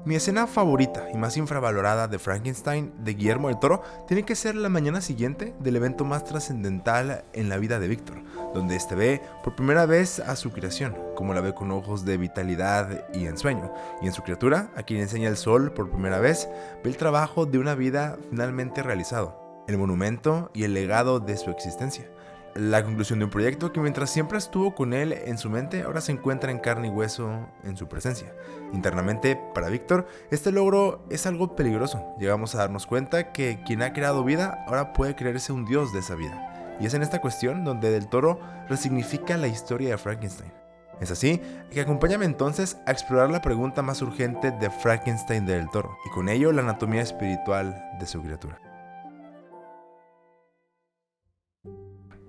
Mi escena favorita y más infravalorada de Frankenstein de Guillermo del Toro tiene que ser la mañana siguiente del evento más trascendental en la vida de Víctor, donde este ve por primera vez a su creación, como la ve con ojos de vitalidad y ensueño, y en su criatura, a quien enseña el sol por primera vez, ve el trabajo de una vida finalmente realizado, el monumento y el legado de su existencia. La conclusión de un proyecto que mientras siempre estuvo con él en su mente, ahora se encuentra en carne y hueso en su presencia. Internamente, para Víctor, este logro es algo peligroso. Llegamos a darnos cuenta que quien ha creado vida ahora puede creerse un dios de esa vida. Y es en esta cuestión donde Del Toro resignifica la historia de Frankenstein. Es así que acompáñame entonces a explorar la pregunta más urgente de Frankenstein de Del Toro, y con ello la anatomía espiritual de su criatura.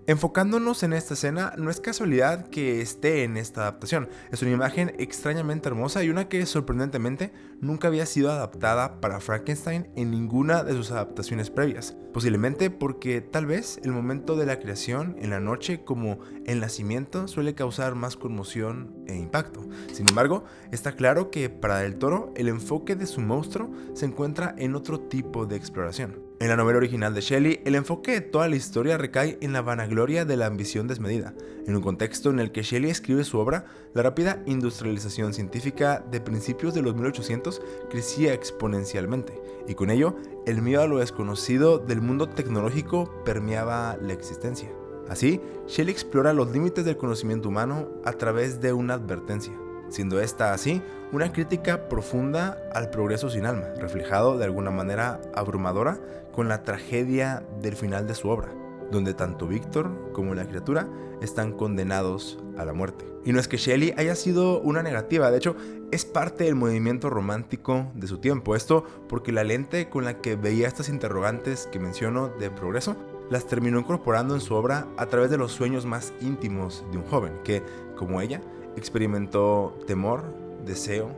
Enfocándonos en esta escena, no es casualidad que esté en esta adaptación. Es una imagen extrañamente hermosa y una que sorprendentemente nunca había sido adaptada para Frankenstein en ninguna de sus adaptaciones previas. Posiblemente porque tal vez el momento de la creación en la noche como el nacimiento suele causar más conmoción e impacto. Sin embargo, está claro que para Del Toro el enfoque de su monstruo se encuentra en otro tipo de exploración. En la novela original de Shelley, el enfoque de toda la historia recae en la vanagloria de la ambición desmedida. En un contexto en el que Shelley escribe su obra, la rápida industrialización científica de principios de los 1800 crecía exponencialmente, y con ello, el miedo a lo desconocido del mundo tecnológico permeaba la existencia. Así, Shelley explora los límites del conocimiento humano a través de una advertencia, siendo esta así una crítica profunda al progreso sin alma, reflejado de alguna manera abrumadora con la tragedia del final de su obra, donde tanto Víctor como la criatura están condenados a la muerte. Y no es que Shelley haya sido una negativa, de hecho es parte del movimiento romántico de su tiempo, esto porque la lente con la que veía estas interrogantes que menciono de progreso las terminó incorporando en su obra a través de los sueños más íntimos de un joven que, como ella, experimentó temor, deseo,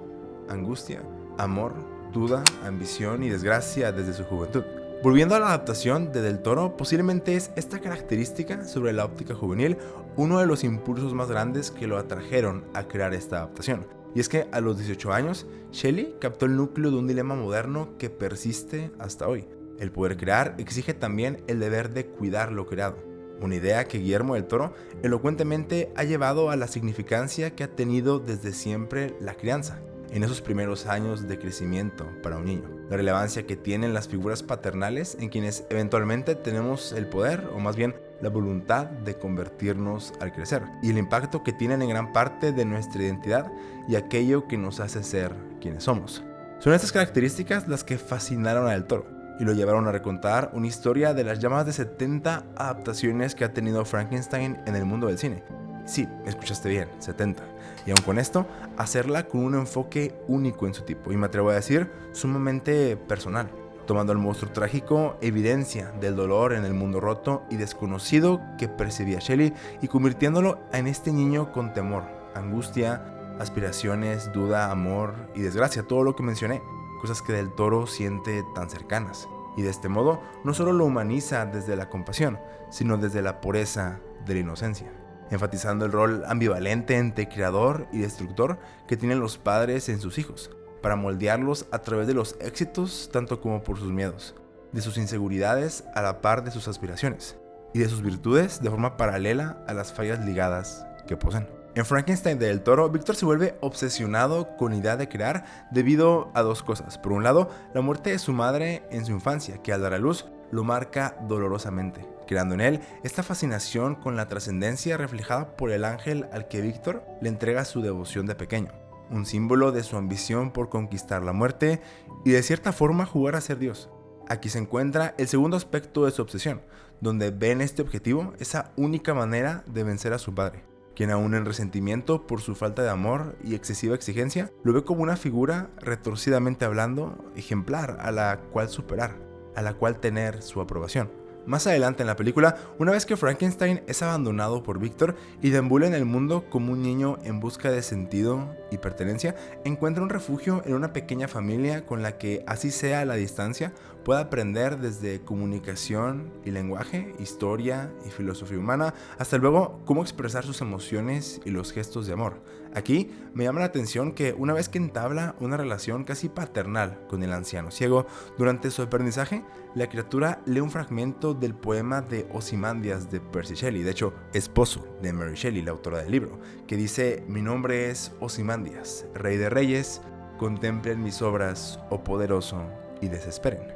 angustia, amor, duda, ambición y desgracia desde su juventud. Volviendo a la adaptación de Del Toro, posiblemente es esta característica sobre la óptica juvenil uno de los impulsos más grandes que lo atrajeron a crear esta adaptación. Y es que a los 18 años, Shelley captó el núcleo de un dilema moderno que persiste hasta hoy. El poder crear exige también el deber de cuidar lo creado. Una idea que Guillermo del Toro elocuentemente ha llevado a la significancia que ha tenido desde siempre la crianza, en esos primeros años de crecimiento para un niño. La relevancia que tienen las figuras paternales en quienes eventualmente tenemos el poder, o más bien la voluntad de convertirnos al crecer, y el impacto que tienen en gran parte de nuestra identidad y aquello que nos hace ser quienes somos. Son estas características las que fascinaron a Del Toro y lo llevaron a recontar una historia de las ya más de 70 adaptaciones que ha tenido Frankenstein en el mundo del cine. Sí, escuchaste bien, 70. Y aun con esto, hacerla con un enfoque único en su tipo, y me atrevo a decir, sumamente personal, tomando al monstruo trágico evidencia del dolor en el mundo roto y desconocido que percibía Shelley y convirtiéndolo en este niño con temor, angustia, aspiraciones, duda, amor y desgracia, todo lo que mencioné, cosas que Del Toro siente tan cercanas. Y de este modo, no solo lo humaniza desde la compasión, sino desde la pureza de la inocencia, enfatizando el rol ambivalente entre creador y destructor que tienen los padres en sus hijos, para moldearlos a través de los éxitos tanto como por sus miedos, de sus inseguridades a la par de sus aspiraciones, y de sus virtudes de forma paralela a las fallas ligadas que poseen. En Frankenstein de Del Toro, Víctor se vuelve obsesionado con la idea de crear debido a dos cosas. Por un lado, la muerte de su madre en su infancia, que al dar a luz lo marca dolorosamente, creando en él esta fascinación con la trascendencia reflejada por el ángel al que Víctor le entrega su devoción de pequeño, un símbolo de su ambición por conquistar la muerte y de cierta forma jugar a ser Dios. Aquí se encuentra el segundo aspecto de su obsesión, donde ve en este objetivo esa única manera de vencer a su padre, quien aún en resentimiento por su falta de amor y excesiva exigencia, lo ve como una figura, retorcidamente hablando, ejemplar a la cual superar, a la cual tener su aprobación. Más adelante en la película, una vez que Frankenstein es abandonado por Víctor y deambula en el mundo como un niño en busca de sentido y pertenencia, encuentra un refugio en una pequeña familia con la que, así sea a la distancia, puede aprender desde comunicación y lenguaje, historia y filosofía humana, hasta luego cómo expresar sus emociones y los gestos de amor, Aquí me llama la atención que una vez que entabla una relación casi paternal con el anciano ciego, durante su aprendizaje, la criatura lee un fragmento del poema de Ozymandias de Percy Shelley, de hecho, esposo de Mary Shelley, la autora del libro, que dice: mi nombre es Ozymandias, rey de reyes, contemplen mis obras, oh poderoso, y desesperen.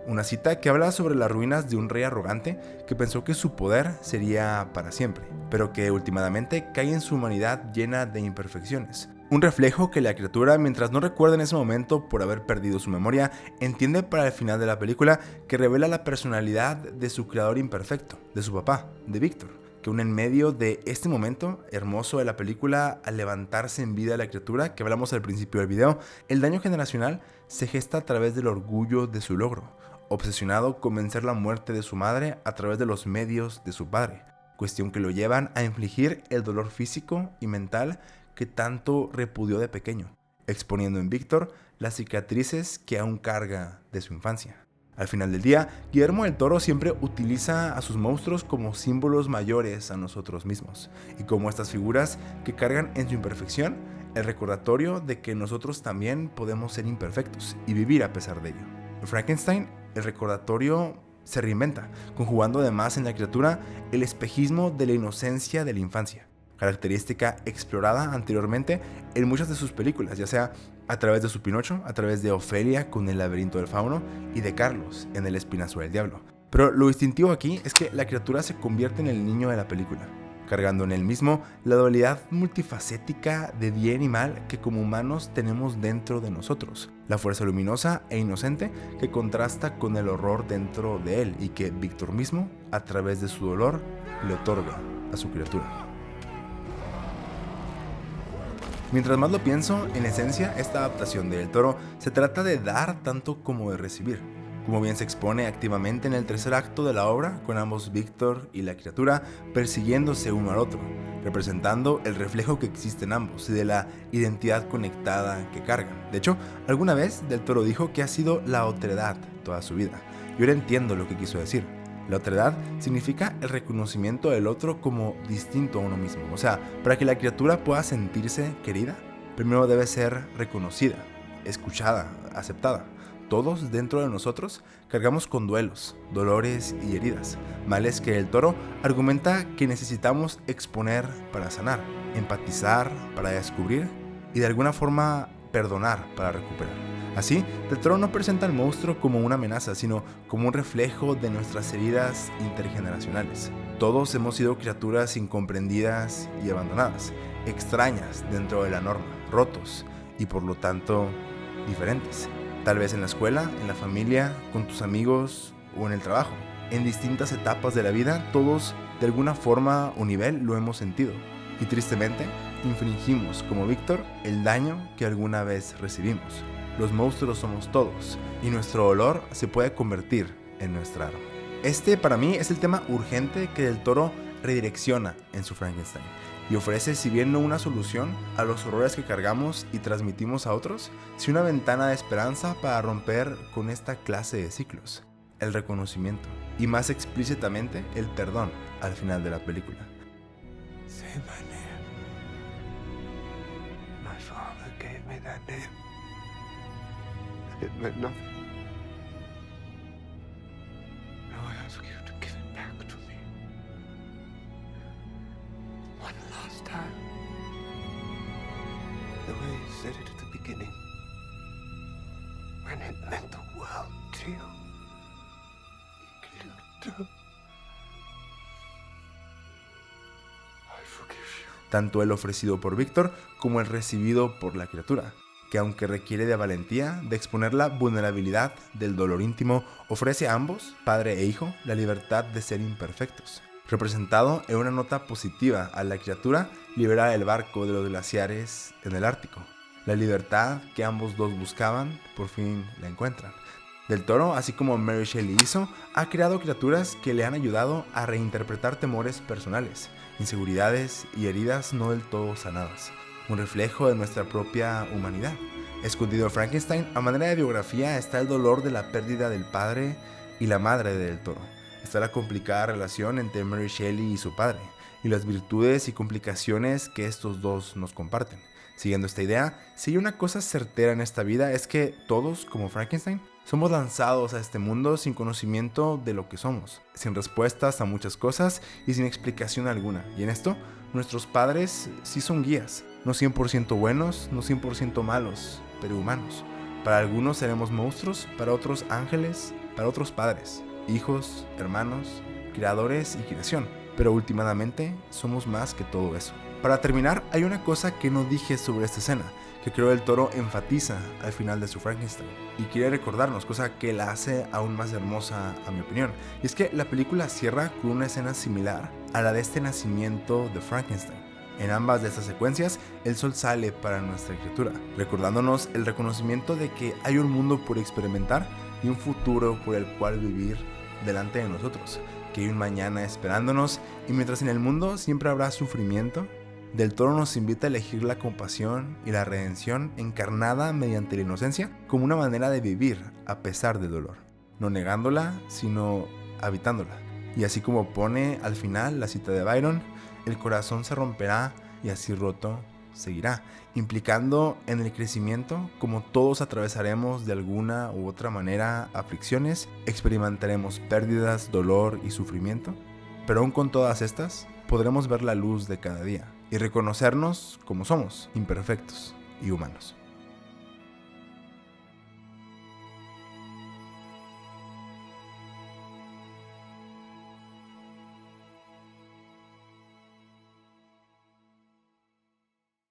Una cita que habla sobre las ruinas de un rey arrogante que pensó que su poder sería para siempre, pero que últimamente cae en su humanidad llena de imperfecciones. Un reflejo que la criatura, mientras no recuerda en ese momento por haber perdido su memoria, entiende para el final de la película, que revela la personalidad de su creador imperfecto, de su papá, de Víctor, que aún en medio de este momento hermoso de la película, al levantarse en vida la criatura, que hablamos al principio del video, el daño generacional se gesta a través del orgullo de su logro, obsesionado con vencer la muerte de su madre a través de los medios de su padre, cuestión que lo llevan a infligir el dolor físico y mental que tanto repudió de pequeño, exponiendo en Víctor las cicatrices que aún carga de su infancia. Al final del día, Guillermo del Toro siempre utiliza a sus monstruos como símbolos mayores a nosotros mismos, y como estas figuras que cargan en su imperfección el recordatorio de que nosotros también podemos ser imperfectos y vivir a pesar de ello. En Frankenstein, el recordatorio se reinventa, conjugando además en la criatura el espejismo de la inocencia de la infancia, característica explorada anteriormente en muchas de sus películas, ya sea a través de su Pinocho, a través de Ofelia con El laberinto del fauno y de Carlos en El espinazo del diablo. Pero lo distintivo aquí es que la criatura se convierte en el niño de la película, cargando en él mismo la dualidad multifacética de bien y mal que como humanos tenemos dentro de nosotros, la fuerza luminosa e inocente que contrasta con el horror dentro de él y que Víctor mismo, a través de su dolor, le otorga a su criatura. Mientras más lo pienso, en esencia, esta adaptación de Del Toro se trata de dar tanto como de recibir, como bien se expone activamente en el tercer acto de la obra, con ambos Víctor y la criatura persiguiéndose uno al otro, representando el reflejo que existe en ambos y de la identidad conectada que cargan. De hecho, alguna vez Del Toro dijo que ha sido la otredad toda su vida. Yo ahora entiendo lo que quiso decir. La otredad significa el reconocimiento del otro como distinto a uno mismo. O sea, para que la criatura pueda sentirse querida, primero debe ser reconocida, escuchada, aceptada. Todos dentro de nosotros cargamos con duelos, dolores y heridas, males que el Toro argumenta que necesitamos exponer para sanar, empatizar para descubrir y de alguna forma perdonar para recuperar. Así, Del Toro no presenta al monstruo como una amenaza, sino como un reflejo de nuestras heridas intergeneracionales. Todos hemos sido criaturas incomprendidas y abandonadas, extrañas dentro de la norma, rotos y por lo tanto diferentes. Tal vez en la escuela, en la familia, con tus amigos o en el trabajo. En distintas etapas de la vida, todos de alguna forma o nivel lo hemos sentido. Y tristemente, infringimos, como Víctor, el daño que alguna vez recibimos. Los monstruos somos todos, y nuestro dolor se puede convertir en nuestra arma. Este, para mí, es el tema urgente que Del Toro redirecciona en su Frankenstein. Y ofrece, si bien no una solución a los horrores que cargamos y transmitimos a otros, sí una ventana de esperanza para romper con esta clase de ciclos, el reconocimiento y más explícitamente el perdón al final de la película. Say my name. My father gave me that name. It meant nothing. Now I ask you to give it back to me. One last time. The way you said it at the beginning. When it meant the world to you. I forgive you. Tanto el ofrecido por Víctor como el recibido por la criatura, que aunque requiere de valentía, de exponer la vulnerabilidad del dolor íntimo, ofrece a ambos, padre e hijo, la libertad de ser imperfectos. Representado en una nota positiva a la criatura, libera del barco de los glaciares en el Ártico. La libertad que ambos dos buscaban, por fin la encuentran. Del Toro, así como Mary Shelley hizo, ha creado criaturas que le han ayudado a reinterpretar temores personales, inseguridades y heridas no del todo sanadas. Un reflejo de nuestra propia humanidad. Escondido en Frankenstein, a manera de biografía, está el dolor de la pérdida del padre y la madre de Del Toro. Está la complicada relación entre Mary Shelley y su padre, y las virtudes y complicaciones que estos dos nos comparten. Siguiendo esta idea, si hay una cosa certera en esta vida es que todos, como Frankenstein, somos lanzados a este mundo sin conocimiento de lo que somos, sin respuestas a muchas cosas y sin explicación alguna. Y en esto, nuestros padres sí son guías, no 100% buenos, no 100% malos, pero humanos. Para algunos seremos monstruos, para otros ángeles, para otros padres, hijos, hermanos, creadores y creación. Pero últimamente somos más que todo eso. Para terminar, hay una cosa que no dije sobre esta escena, que creo el Toro enfatiza al final de su Frankenstein y quiere recordarnos, cosa que la hace aún más hermosa a mi opinión. Y es que la película cierra con una escena similar a la de este nacimiento de Frankenstein. En ambas de estas secuencias, el sol sale para nuestra criatura, recordándonos el reconocimiento de que hay un mundo por experimentar y un futuro por el cual vivir delante de nosotros, que hay un mañana esperándonos, y mientras en el mundo siempre habrá sufrimiento, Del Toro nos invita a elegir la compasión y la redención encarnada mediante la inocencia como una manera de vivir a pesar del dolor, no negándola, sino habitándola. Y así como pone al final la cita de Byron, el corazón se romperá y así roto seguirá, implicando en el crecimiento como todos atravesaremos de alguna u otra manera aflicciones, experimentaremos pérdidas, dolor y sufrimiento, pero aún con todas estas podremos ver la luz de cada día y reconocernos como somos, imperfectos y humanos.